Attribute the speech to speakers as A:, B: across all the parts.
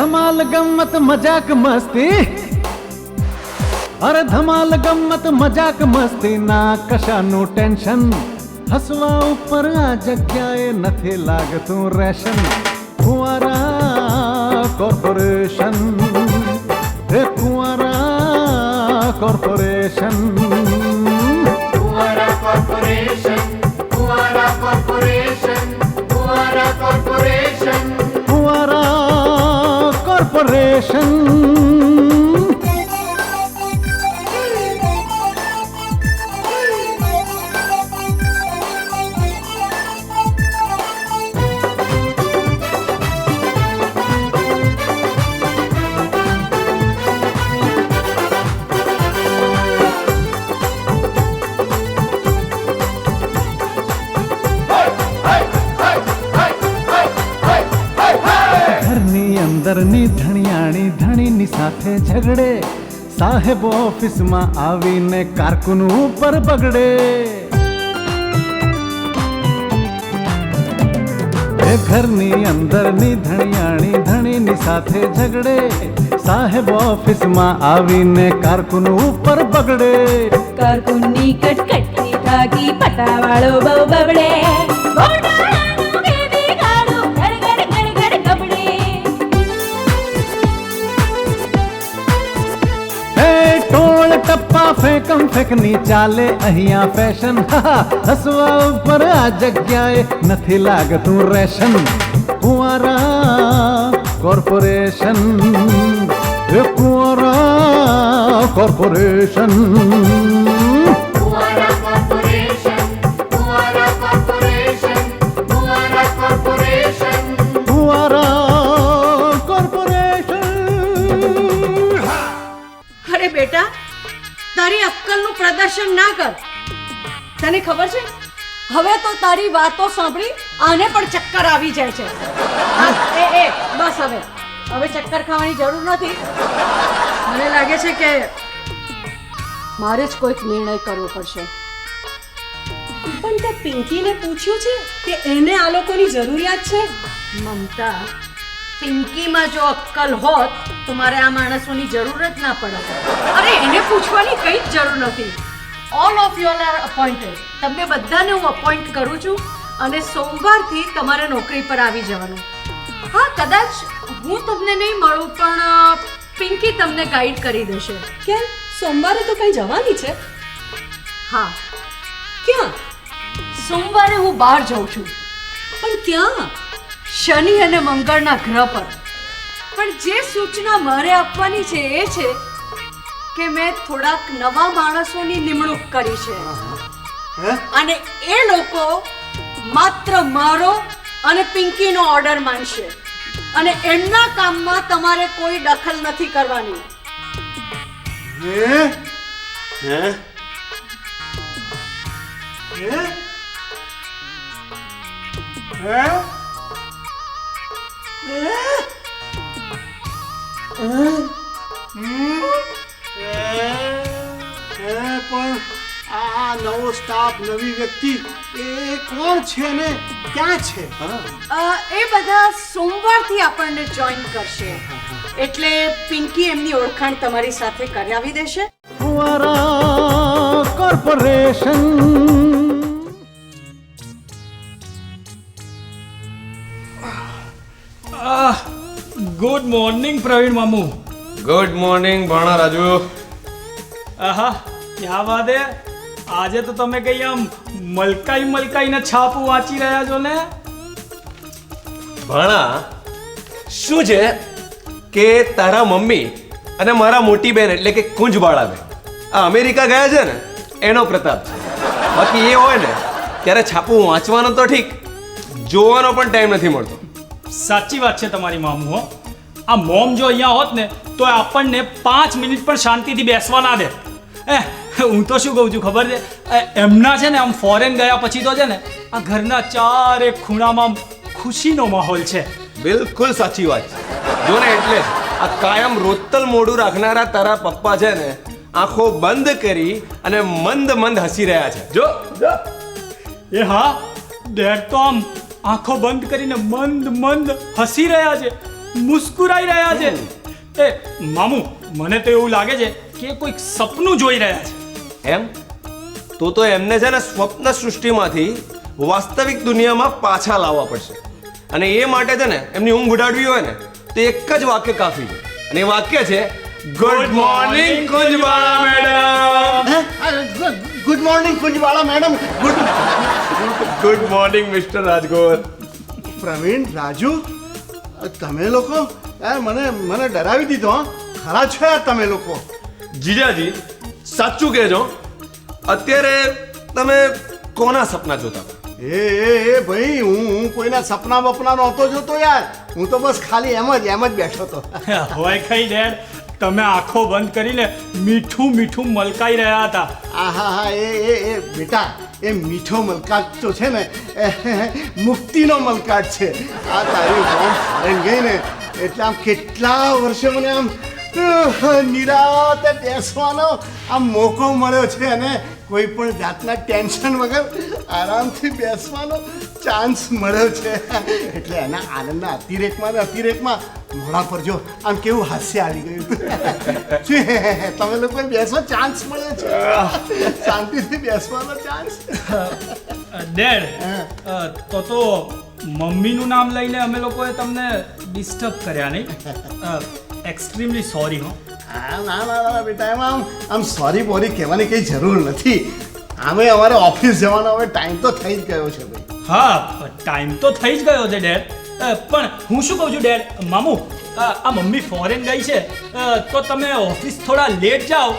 A: ધમાલ ગમ્મત મજાક મસ્તી, અરે ધમાલ ગમ્મત મજાક મસ્તી ના કશાનું ટેન્શન, હસવા ઉપર આ જગ્યાએ નથી લાગતું રેશન. ફુવારા કોર્પોરેશન, હે ફુવારા કોર્પોરેશન,
B: ફુવારા કોર્પોરેશન, ફુવારા કોર્પોરેશન, ફુવારા કોર્પોરેશન,
A: ફુવારા કોર્પોરેશન. અંદરની ધણિયાણી ધણીની સાથે ઝઘડે, સાહેબ ઓફિસમાં આવીને કારકુન ઉપર બગડે. એ ઘરની અંદરની ધણિયાણી ધણીની સાથે ઝઘડે, સાહેબ ઓફિસમાં આવીને કારકુન ઉપર બગડે.
C: કારકુનની કટકટથી થાકી પટાવાળો બહુ બગડે. ગોટાળાનું બેબી ગાડું ગડગડ ગડગડ કબડે.
A: ટોળ ટપ્પા ફેંકમ ફેંકની ચાલે અહીંયા ફેશન, હસવા ઉપર આ જગ્યાએ નથી લાગતું રેશન. ફુવારા કોર્પોરેશન, એ ફુવારા કોર્પોરેશન,
B: ફુવારા કોર્પોરેશન, ફુવારા કોર્પોરેશન, ફુવારા કોર્પોરેશન.
A: ફુવારા કોર્પોરેશન.
D: અરે બેટા, તારી અક્કલનું પ્રદર્શન ના કર. તને ખબર છે, હવે તો તારી વાતો સાંભળી આને પણ ચક્કર આવી જાય છે. એ બસ, હવે ચક્કર ખાવાની જરૂર નથી. મને લાગે છે કે મારે જ કોઈક નિર્ણય કરવો પડશે.
E: પણ તે પિંકીને પૂછ્યું છે કે એને આ લોકોની જરૂરિયાત છે?
D: મમતા, પિંકીમાં જો અક્કલ હોત તો મારે આ માણસોની જરૂર જ ના પડત. અરે એને પૂછવાની કંઈ જ જરૂર નથી. All of you are appointed. તમને બધાને હું અપોઇન્ટ કરું છું અને સોમવારથી તમારે નોકરી પર આવી જવાનું. હા, કદાચ હું તમને નહીં મળું પણ પિંકી તમને ગાઈડ કરી દેશે.
E: કેમ, સોમવારે તો કઈ જવાની છે?
D: હા,
E: ક્યાં?
D: સોમવારે હું બહાર જાઉં છું,
E: પણ ક્યાં?
D: શનિ અને મંગળના ગ્રહ પર. પણ જે સૂચના મારે આપવાની છે એ છે કે મેં થોડાક નવા માણસોની નિમણૂક કરી છે અને એ લોકો માત્ર મારો અને પિંકીનો ઓર્ડર માનશે અને એમના કામમાં તમારે કોઈ દખલ નથી કરવાની.
F: પણ આ નવો સ્ટાફ, નવી વ્યક્તિ, એ કોણ છે ને ક્યાં છે?
D: એ બધા સોમવારથી આપણને જોઈન કરશે એટલે પિંકી એમની ઓળખાણ તમારી સાથે કરાવી દેશે.
A: ફુવારા કોર્પોરેશન.
G: ગુડ મોર્નિંગ પ્રવીણ મામુ.
H: ગુડ મોર્નિંગ ભાણા રાજુ.
G: આહા, ક્યાં વાત હે, આજે તો તમે કઈ આમ મલકાઈને છાપું વાંચી રહ્યા છો ને?
H: ભાણા, શું છે કે તારા મમ્મી અને મારા મોટી બેન એટલે કે કુંજબાળાબેન આ અમેરિકા ગયા છે ને એનો પ્રતાપ છે. બાકી એ હોય ને ત્યારે છાપું વાંચવાનો તો ઠીક, જોવાનો પણ ટાઈમ નથી મળતો.
G: સાચી વાત છે તમારી મામુ. હો, આ મોમ જો અહીંયા હોત ને તો આપણને 5 મિનિટ પણ શાંતિથી બેસવા ના દે. હું તો શું કહું છું ખબર છે, એમના છે ને આમ ફોરેન ગયા પછી તો છે ને આ ઘરના ચારે ખૂણામાં ખુશીનો માહોલ છે.
H: બિલકુલ સાચી વાત છે. જો ને એટલે આ કાયમ રોતલ મોઢું રાખનારા તારા પપ્પા છે ને આંખો બંધ કરી અને મંદ મંદ હસી રહ્યા છે. જો
G: એ હા, ડેડ તો આમ આંખો બંધ કરીને મંદ મંદ હસી રહ્યા છે મુસ્કુરાઈ રહ્યા છે. એ મામુ, મને તો એવું લાગે છે કે કોઈક સપનું જોઈ રહ્યા છે.
H: એમ તો એમને છે ને સ્વપ્ન સૃષ્ટિમાંથી વાસ્તવિક દુનિયામાં પાછા લાવવા પડશે. અને એ માટે છે ને એમની ઊંઘ ઉડાડવી હોય ને તો એક જ વાક્ય કાફી છે. અને એ વાક્ય છે good morning Kunjwala madam.
F: Good morning Kunjwala madam.
H: Good morning mister Rajgor.
F: Pravin, Raju, તમે લોકો મને ડરાવી દીધો. ખરા છો યાર તમે લોકો.
H: જીજાજી સાચું કહેજો, અત્યારે તમે કોના સપના જોતા હતા?
F: એ ભાઈ, હું કોઈના સપના બપના નહોતો જોતો યાર. હું તો બસ ખાલી એમ જ બેઠો હતો.
G: હોય કઈ ડેડ, તમે આંખો બંધ કરીને મીઠું મીઠું મલકાઈ રહ્યા હતા.
F: હા, એ બેટા, એ મીઠો મલકાટ તો છે ને મુક્તિનો મલકાટ છે. આ તારી મોમ ફોરેન ગઈ ને એટલે આમ કેટલા વર્ષે મને આમ નિરાતે બેસવાનો આમ મોકો મળ્યો છે અને કોઈ પણ જાતના ટેન્શન વગર આરામથી બેસવાનો ચાન્સ મળ્યો છે. એટલે એના આનંદના અતિરેકમાં મોઢા પર જો આમ કેવું હાસ્ય આવી ગયું. તમે લોકો બેસવા ચાન્સ મળ્યો છે, શાંતિથી બેસવાનો ચાન્સ.
G: ડેડ, તો મમ્મીનું નામ લઈને અમે લોકોએ તમને ડિસ્ટર્બ કર્યા નહીં? Extremely sorry. હો
F: ના બેટા, એમાં આમ સોરી બોરી કહેવાની કંઈ જરૂર નથી. આમે અમારે ઓફિસ જવાનો હવે ટાઈમ તો થઈ જ ગયો છે ભાઈ.
G: હા, ટાઈમ તો થઈ જ ગયો છે ડેડ. પણ હું શું કહું છું ડેડ, મામુ, આ મમ્મી ફોરેન ગઈ છે તો તમે ઓફિસ થોડા લેટ જાઓ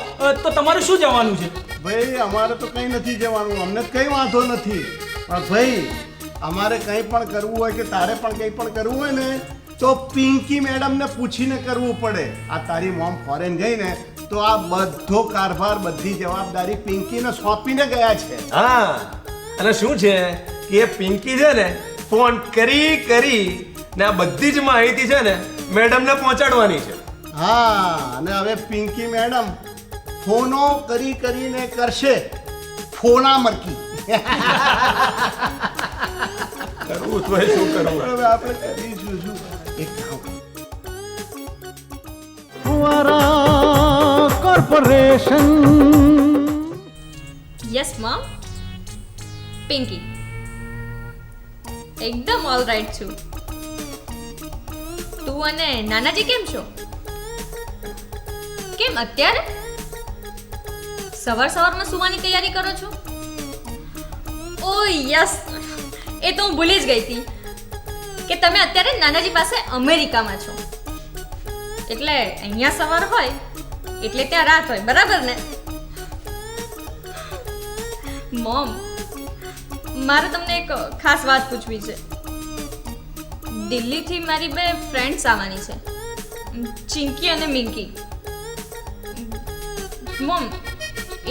G: તો તમારું શું જવાનું છે?
F: ભાઈ, અમારે તો કંઈ નથી જવાનું, અમને કંઈ વાંધો નથી. પણ ભાઈ, અમારે કંઈ પણ કરવું હોય કે તારે પણ કંઈ પણ કરવું હોય ને તો પિંકી મેડમને પૂછીને કરવું પડે. આ તારી મોમ ફોરેન ગઈ ને તો આ બધો કારભાર, બધી જવાબદારી પિંકીને સોંપીને ગયા છે.
H: હા, અને શું છે કે એ પિંકી છે ને ફોન કરી ને આ બધી જ માહિતી છે ને મેડમને પહોંચાડવાની છે.
F: હા, અને હવે પિંકી મેડમ ફોનો કરીને કરશે ફોના મરકી.
H: કરવું તો શું કરવું?
F: હવે આપણે કરીશું શું? એક કામ કરો.
A: ફુવારા કોર્પોરેશન.
C: યસ મમ. પિંકી એકદમ ઓલ રાઈટ છું. તું અને નાનાજી કેમ છો? કેમ અત્યારે સવારમાં સુવાની તૈયારી કરો છો? ઓ યસ, એ તો હું ભૂલી જ ગઈ હતી કે તમે અત્યારે નાનાજી પાસે અમેરિકામાં છો. એટલે અહીંયા સવાર હોય એટલે ત્યાં રાત હોય, બરાબર ને? મોમ, મારે તમને એક ખાસ વાત પૂછવી છે. દિલ્હીથી મારી બે ફ્રેન્ડ્સ આવવાની છે, ચિંકી અને મિંકી. મોમ,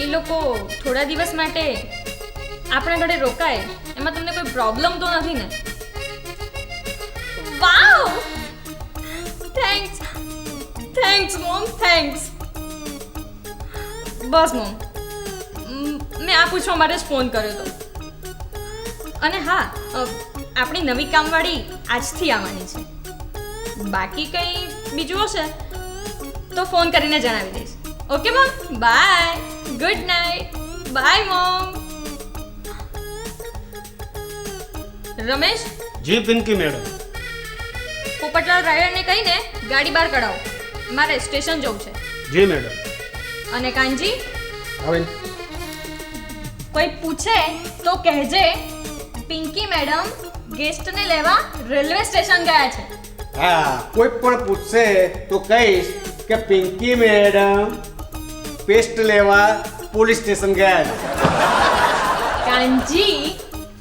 C: એ લોકો થોડા દિવસ માટે આપણા ઘરે રોકાય એમાં તમને કોઈ પ્રોબ્લેમ તો નથી ને? વાવ, થેન્ક્સ મોમ, થેન્ક્સ. બસ મોમ, મેં આ પૂછવા માટે જ ફોન કર્યો હતો. અને હા, આપણી નવી કામવાળી આજથી આવવાની છે. બાકી કંઈ બીજું હશે તો ફોન કરીને જણાવી દઈશ. Okay mom, bye, good night, bye mom. Ramesh.
I: જી પિંકી મેડમ.
C: પોપટલાલ ડ્રાઈવરને કહીને ગાડી બહાર કઢાવો, મારે સ્ટેશન જવું છે.
I: જી મેડમ.
C: અને કાનજી,
I: હવે
C: કોઈ પૂછે તો કહેજે પિંકી મેડમ ગેસ્ટને લેવા રેલવે સ્ટેશન ગયા છે.
I: હા, કોઈ પણ પૂછશે તો કહીશ કે પિંકી મેડમ પેસ્ટ લેવા પોલીસ સ્ટેશન ગયા છે.
C: કાનજી,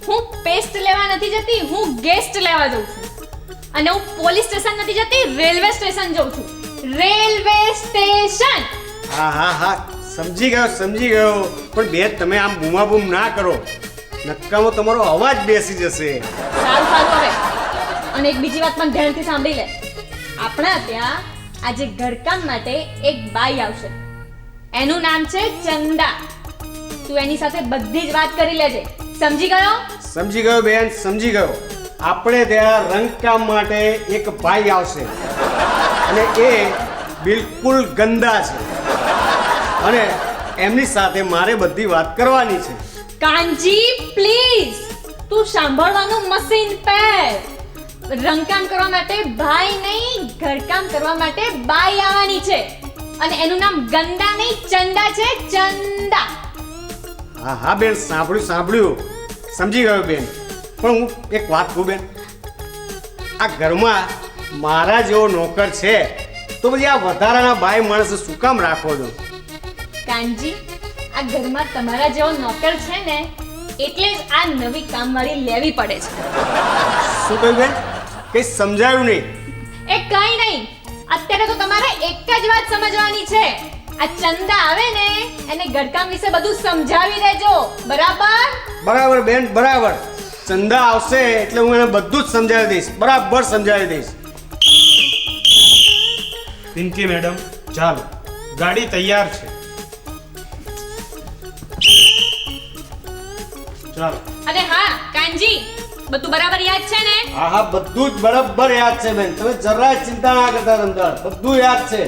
C: હું પેસ્ટ લેવા નથી જતી, હું ગેસ્ટ લેવા જઉં છું. અને હું પોલીસ સ્ટેશન નથી જતી, રેલવે સ્ટેશન જઉં છું. Railway station.
I: હા, સમજી ગયો. પણ બેન, તમે આમ બૂમાબૂમ ના કરો, નક્કામાં તમારો અવાજ બેસી જશે.
C: સારું હવે. અને એક બીજી વાત પણ ધ્યાનથી સાંભળી લે. આપણા ત્યાં આજે ઘરકામ માટે એક બાઈ આવશે. એનું નામ છે ચંદા. તું એની સાથે બધી જ વાત કરી લેજે. સમજી ગયો?
I: સમજી ગયો બેન, સમજી ગયો. આપણે ત્યાં રંગકામ માટે એક ભાઈ આવશે અને એ બિલકુલ ગંદા છે અને એમની સાથે મારે બધી વાત કરવાની છે.
C: કાનજી પ્લીઝ તું સાંભળવાનું મશીન પેર. રંગકામ કરવા માટે ભાઈ નહીં, ઘરકામ કરવા માટે બાઈ આવવાની છે અને એનું નામ ગંદા નહીં ચંદા છે, ચંદા.
I: હા હા બેન, સાંભળ્યું સમજી ગયો બેન. પણ હું એક વાત કહું બેન, આ ઘરમાં મારા જેવો નોકર છે તો પછી આ વધારાના બાઈ માણસ શું કામ રાખો છો?
C: કાનજી આ ઘરમાં તમારા જેવો નોકર છે ને એટલે જ આ નવી કામવાળી લેવી પડે છે.
I: શું કહ્યું બેન? કંઈ સમજાયું નહીં.
C: એ કઈ નહીં, અત્યારે તો તમારે એક જ વાત સમજવાની છે. આ ચંદા આવે ને એને ઘરકામ વિશે બધું સમજાવી દેજો, બરાબર?
I: બરાબર બેન, બરાબર. ચંદા આવશે એટલે હું એને બધું જ સમજાવી દઈશ, બરાબર સમજાવી દઈશ.
J: પિંકી મેડમ ચાલો, ગાડી તૈયાર છે. ચાલો.
C: અને હા કાનજી બધું બરાબર યાદ છે ને?
I: હા હા, બધું જ બરાબર યાદ છે બેન, તમે જરાય ચિંતા ના કરતા તમતાર, બધું યાદ છે.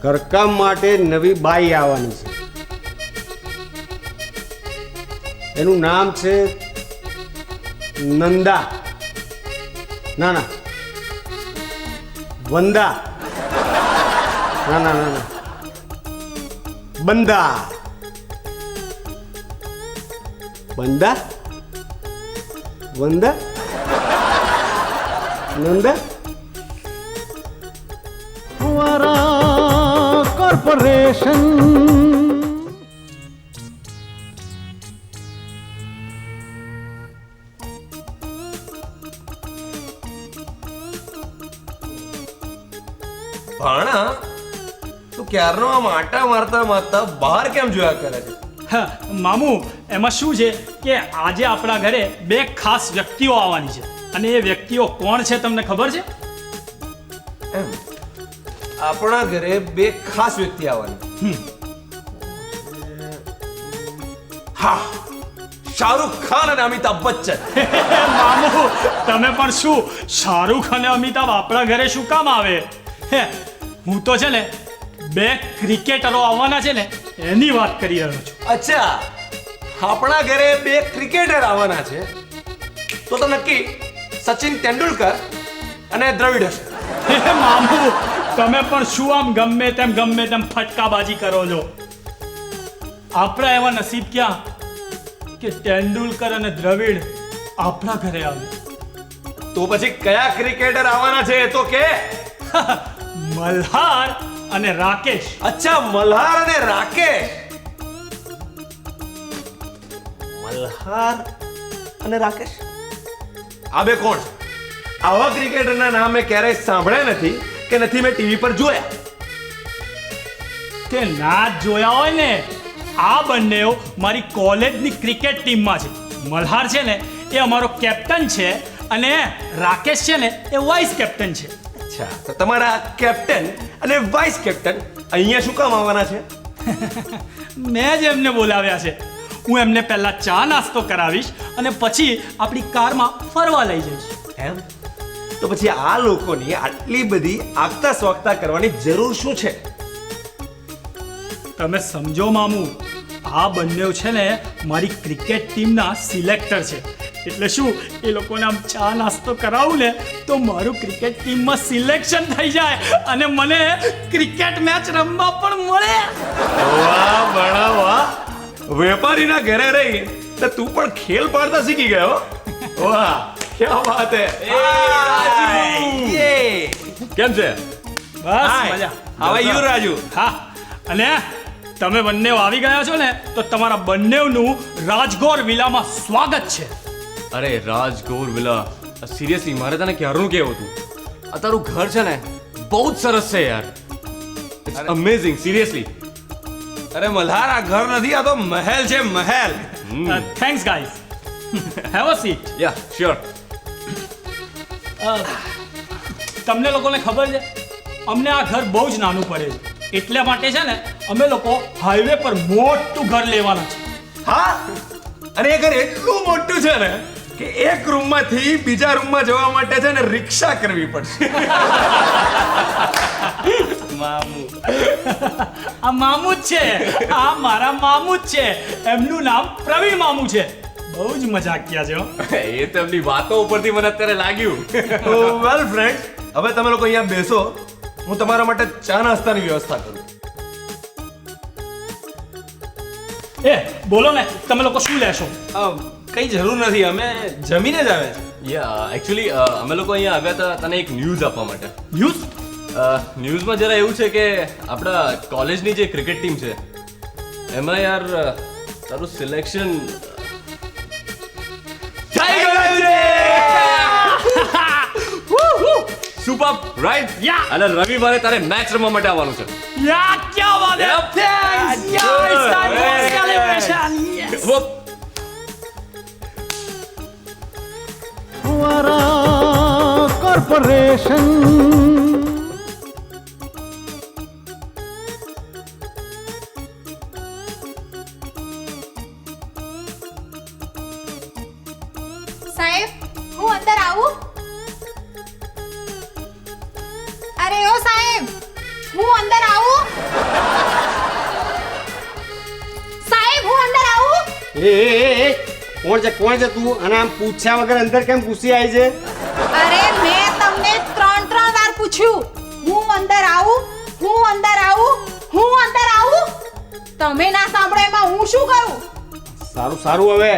I: ઘરકામ માટે નવી બાઈ આવવાની છે. એનું નામ છે નંદા. ના વંદા. ના બંદા. બંદા વંદા નંદા.
A: फुवारा कॉर्पोरेशन.
H: ભાણા તું ક્યારનો આમ આટા મારતા બહાર કેમ જોયા કરે છે?
G: હા, મામુ એમાં શું છે કે આજે આપણા ઘરે બે ખાસ વ્યક્તિઓ આવવાની છે અને એ વ્યક્તિઓ કોણ છે તમને ખબર છે?
H: એમ આપણા ઘરે બે ખાસ વ્યક્તિ આવવાની. હા, શાહરુખ ખાન અને અમિતાભ બચ્ચન.
G: મામુ તમે પણ શું શાહરુખ અને અમિતાભ આપણા ઘરે શું કામ આવે? હે, હું તો છે ને બે ક્રિકેટરો આવવાના છે ને એની વાત કરી રહ્યો છું.
H: અચ્છા, આપણા ઘરે બે ક્રિકેટર આવવાના છે તો નક્કી સચિન તેંડુલકર અને દ્રવિડ હશે.
G: હે મામુ તમે પણ શું આમ ગમે તેમ ફટકાબાજી કરો છો? આપણા એવા નસીબ ક્યાં કે તેંડુલકર અને દ્રવિડ આપણા ઘરે આવે.
H: તો પછી કયા ક્રિકેટર આવવાના છે એ તો કે.
G: મલ્હાર અને રાકેશ.
H: અચ્છા, મલ્હાર અને રાકેશ. મલ્હાર અને રાકેશ, આ બે કોણ છે? આવા ક્રિકેટરના નામ મેં ક્યારેય સાંભળ્યા નથી કે નથી મેં ટીવી પર જોયા.
G: તે ના જ જોયા હોય ને, આ બંને મારી કોલેજની ક્રિકેટ ટીમમાં છે. મલ્હાર છે ને એ અમારો કેપ્ટન છે અને રાકેશ છે ને એ વાઇસ કેપ્ટન છે.
H: અચ્છા, તો તમારા કેપ્ટન અને વાઇસ કેપ્ટન અહીંયા શું કામ આવવાના છે?
G: મેં જ એમને બોલાવ્યા છે. હું એમને પહેલા ચા નાસ્તો કરાવીશ અને પછી આપણી કારમાં ફરવા લઈ જઈશ.
H: એમ? તો પછી આ લોકોની આટલી બધી આગતા સ્વાગતા કરવાની જરૂર શું છે?
G: તમે સમજો મામુ, આ બંને છે ને મારી ક્રિકેટ ટીમના સિલેક્ટર છે. એટલે શું એ લોકોને આમ ચા નાસ્તો કરાવું ને તો મારું ક્રિકેટ ટીમમાં સિલેક્શન થઈ જાય અને મને ક્રિકેટ મેચ રમવા પણ મળે.
H: વાહ બડા વાહ, વેપારીના ઘરે રહી તો તું પણ ખેલ પાડતા શીખી ગયો. વાહ, ક્યા વાત હે. કેમ છે?
G: બસ મજા.
H: How are you Raju?
G: હા, અને તમે બંને આવી ગયા છો ને તો તમારા બંનેનું રાજગોર વિલામાં સ્વાગત છે.
K: અરે રાજગોર વિલા, સિરિયસલી મારે તને ક્યારનું કહેવું હતું. આ તારું ઘર છે ને બહુ જ સરસ છે યાર. It's amazing, seriously.
H: અરે મલ્હાર, આ ઘર નથી, આ તો મહેલ છે, મહેલ.
G: Thanks guys. Have a seat.
K: Yeah sure.
G: તમને લોકોને ખબર છે અમને આ ઘર બહુ જ નાનું પડે છે, એટલા માટે છે ને અમે લોકો હાઈવે પર મોટું ઘર લેવાના છે.
H: હા, અને એ ઘર એટલું મોટું છે ને કે એક રૂમમાંથી બીજા રૂમમાં જવા માટે છે ને રિક્ષા કરવી પડશે.
G: મામુ આ મામુ જ છે, આ મારા મામુ જ છે. એમનું નામ પ્રવીણ મામુ છે. બહુ જ મજાકિયા છે હો.
K: એ તો એમની વાતો ઉપરથી મને અત્યારે લાગ્યું.
H: તો વેલ ફ્રેન્ડ્સ, હવે તમે લોકો અહીંયા બેસો, હું તમારા માટે ચા નાસ્તાની વ્યવસ્થા કરું.
G: એ બોલો ને, તમે લોકો શું લેશો?
J: કઈ જરૂર નથી, અમે જમીને જ આવે છે.
K: એકચ્યુઅલી અમે લોકો અહીંયા આવ્યા હતા તને એક ન્યૂઝ આપવા માટે.
G: ન્યૂઝ?
K: ન્યૂઝમાં જરા એવું છે કે આપણા કોલેજની જે ક્રિકેટ ટીમ છે એમાં યાર તારું સિલેક્શન થઈ ગયું છે. Super right. અને રવિવારે તારે મેચ રમવા માટે આવવાનું છે.
G: યા ક્યા વાત હે.
K: Yep.
G: Thanks yeah, it's time for celebration. Yes.
A: फुवारा कॉर्पोरेशन.
L: સાહેબ, હું અંદર આવું? અરે ઓ સાહેબ, હું અંદર આવું? સાહેબ, હું અંદર આવું?
I: એ કોણ છે તું? અને આમ પૂછ્યા વગર અંદર કેમ ઘૂસી આવી છે?
L: અરે મેં તમને 3 વાર પૂછ્યું, હું અંદર આવું? હું અંદર આવું? હું અંદર આવું? તમે ના સાંભળો એમાં હું શું કરું?
I: સારું હવે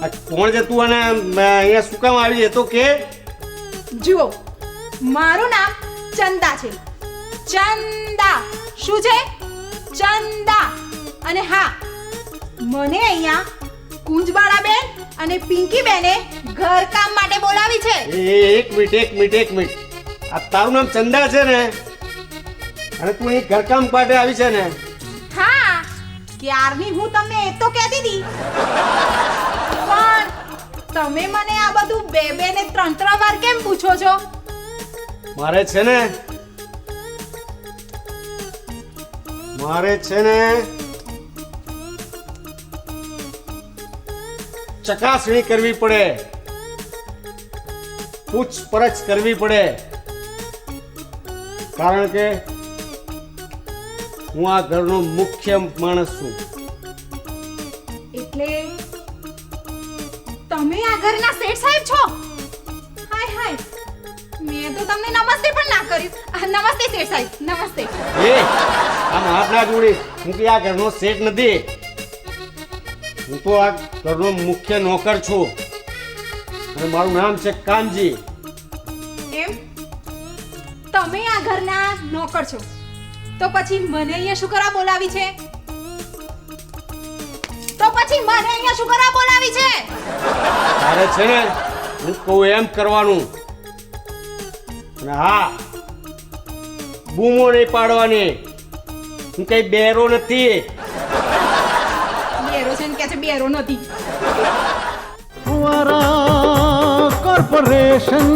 I: આ કોણ છે તું અને અહીંયા શું કામ આવી એ તો કે.
L: જુઓ, મારું નામ ચંદા છે. ચંદા. શું છે? ચંદા. અને હા, મને અહીંયા કુંજબાળા બેન અને પિંકી બેને ઘરકામ માટે બોલાવી છે.
I: એક મિનિટ. આ તારું નામ ચંદા છે ને? અને તું અહીં ઘરકામ માટે આવી છે ને?
L: હા, ક્યારની હું તમને એ તો કહેતી હતી, પણ તમે મને આ બધું બે ને 3 વાર કેમ પૂછો છો?
I: મારે છે ને ચકાસણી કરવી પડે, પૂછપરછ કરવી પડે, કારણ કે હું આ ઘરનો મુખ્ય માણસ છું.
L: એટલે તમે આ ઘરના શેઠ સાહેબ છો? હાય, મેં તો તમને નમસ્તે પણ ના કર્યું. નમસ્તે શેઠ સાહેબ, નમસ્તે.
I: આમ હાથ ના જોડી. હું કે આ ઘરનો શેઠ નથી, હું તો આ ઘરનો મુખ્ય નોકર છું અને મારું નામ છે કાનજી.
L: એમ? તમે આ ઘરના નોકર છો તો પછી મને અહીંયા શું કરવા બોલાવી છે?
I: તારે છે ને હું કહું એમ કરવાનું. અને હા, બૂમો નહીં પાડવાની. હું કઈ બેરો નથી.
L: બેરો છે ને કે છે બેરો નથી.
A: फुवारा कॉर्पोरेशन.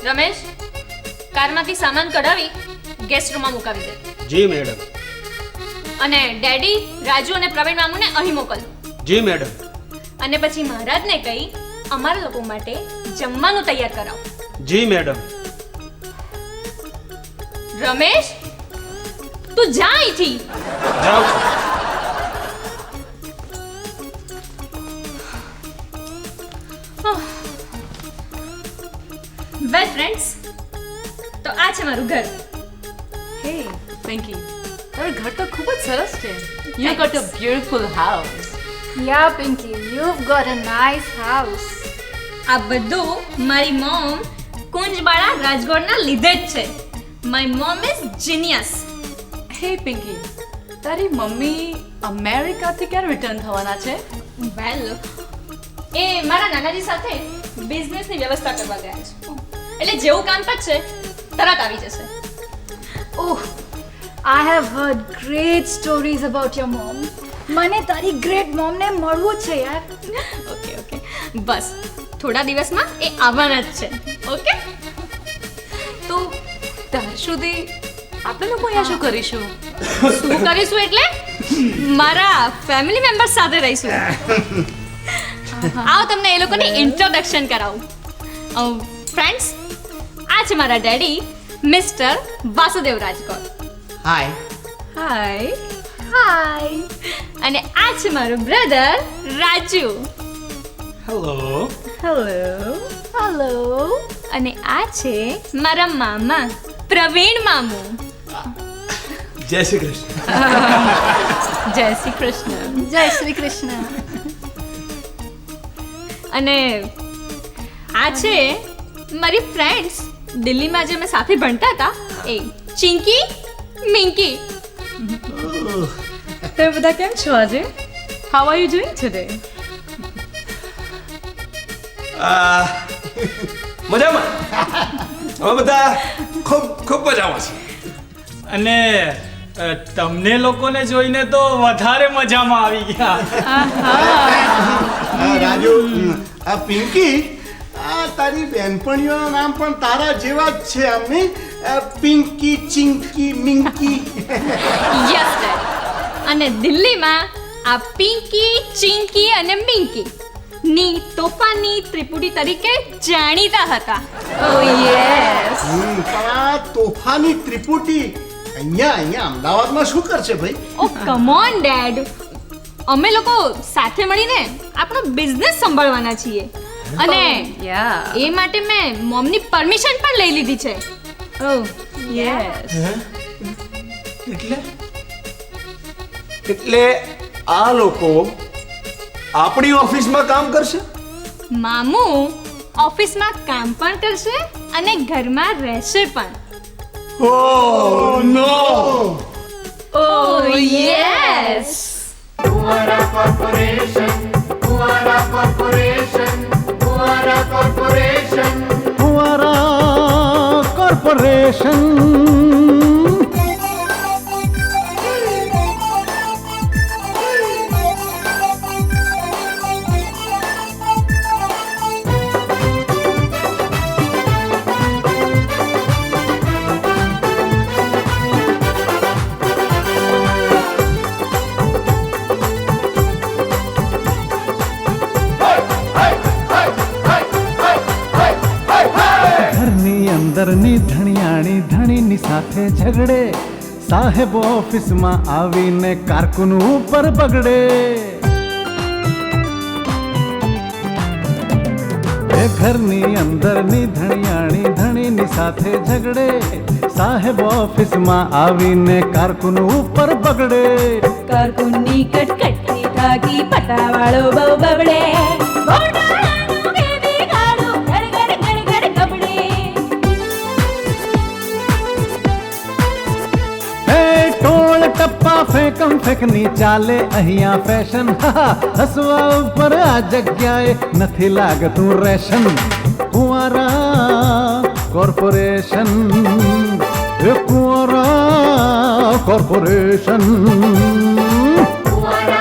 C: રમેશ, કારમાંથી સામાન કઢાવી ગેસ્ટ રૂમમાં મુકાવી દે.
I: જી મેડમ.
C: અને ડેડી, રાજુ અને પ્રવીણ મામુને અહીં મોકલ.
I: જી મેડમ.
C: અને પછી મહારાજને કહી અમારા લોકો માટે જમવાનું તૈયાર કરાવો.
I: જી મેડમ.
C: રમેશ, તું જા અહીંથી.
I: જાઉં છું.
C: વેલ ફ્રેન્ડ્સ, તો આ છે મારું ઘર.
E: હે પિંકી,
D: તારું ઘર તો ખૂબ જ સરસ છે. You got a beautiful house.
M: Yeah, Pinky, you've got a nice house.
C: આ બધું મારી મોમ કુંજબાળા રાજગોરના લીધે જ છે. My mom is genius.
D: હે પિંકી, તારી મમ્મી અમેરિકાથી ક્યારે રિટર્ન થવાના છે?
C: વેલ એ મારા નાનાજી સાથે બિઝનેસની વ્યવસ્થા કરવા ગયા છે. એટલે જેવું કામ પતશે તરત આવી જશે.
M: Oh, I have heard great stories about your mom. મને તારી ગ્રેટ મોમને મળવું છે યાર.
C: ઓકે ઓકે, બસ થોડા દિવસમાં એ આવવાના જ છે. ઓકે,
D: તો ત્યાર સુધી આપણે લોકો અહીંયા શું કરીશું?
C: શું કરીશું એટલે મારા ફેમિલી મેમ્બર્સ સાથે રહીશું. આવો તમને એ લોકોને ઇન્ટ્રોડક્શન કરાવું. ફ્રેન્ડ્સ, આ છે મારા ડેડી મિસ્ટર વાસુદેવ રાજગોર.
F: હાય.
C: હાય હાય. અને આ છે મારો brother Raju.
G: Hello.
C: Hello hello. અને આ છે મારા મામા પ્રવીણ મામુ.
H: જય શ્રી કૃષ્ણ.
C: જય શ્રી કૃષ્ણ.
M: જય શ્રી કૃષ્ણ.
C: અને આ છે મારી ફ્રેન્ડ્સ દિલ્હીમાં જે અમે સાથે ભણતા હતા એ ચિંકી મિંકી.
D: તમે બધા કેમ છો આજે? How are you doing today?
H: મજામાં. અમે બધા ખૂબ ખૂબ મજામાં છે.
G: અને તમને લોકોને જોઈને તો વધારે મજામાં આવી ગયા.
F: રાજુ, આ પિંકી, આ તારી બેનપણીઓના નામ પણ તારા જેવા જ છે અમને. પિંકી, ચિંકી, મિંકી.
C: Yes dad. અને દિલ્હીમાં આ પિંકી ચિંકી અને મિંકી ની તોફાની ત્રિપુટી તરીકે જાણીતા હતા.
D: ઓ યસ.
F: પણ આ તોફાની ત્રિપુટી અહીંયા અમદાવાદમાં શું કરશે ભાઈ?
C: ઓ કમ ઓન ડેડ, અમે લોકો સાથે મળીને આપણો બિઝનેસ સંભાળવાના છીએ. અને એ માટે મેં મોમની પરમિશન પણ લઈ લીધી છે.
D: ઓ યસ.
H: એટલે આ લોકો આપણી ઓફિસમાં કામ કરશે?
C: મામુ ઓફિસમાં કામ પણ કરશે અને ઘરમાં રહેશે પણ.
H: Oh no!
C: Oh yes!
B: Kuara Corporation, Kuara Corporation, Kuara Corporation.
A: Kuara Corporation. અંદરની ધણિયાણી ધણીની સાથે ઝઘડે, સાહેબ ઓફિસમાં આવીને કારકુન ઉપર બગડે. એ ઘરની અંદરની ધણિયાણી ધણીની સાથે ઝઘડે, સાહેબ ઓફિસમાં આવીને કારકુન ઉપર બગડે.
N: કારકુનની કટકટની થાકી પટાવાળો બહુ બબડે.
A: ટપ્પા ફેંકમ ફેંકની ચાલે અહીંયા ફેશન. હસવા ઉપર આ જગ્યાએ નથી લાગતું રેશન. કુંવારા કોર્પોરેશન, કુંવારા કોર્પોરેશન.
B: Kuara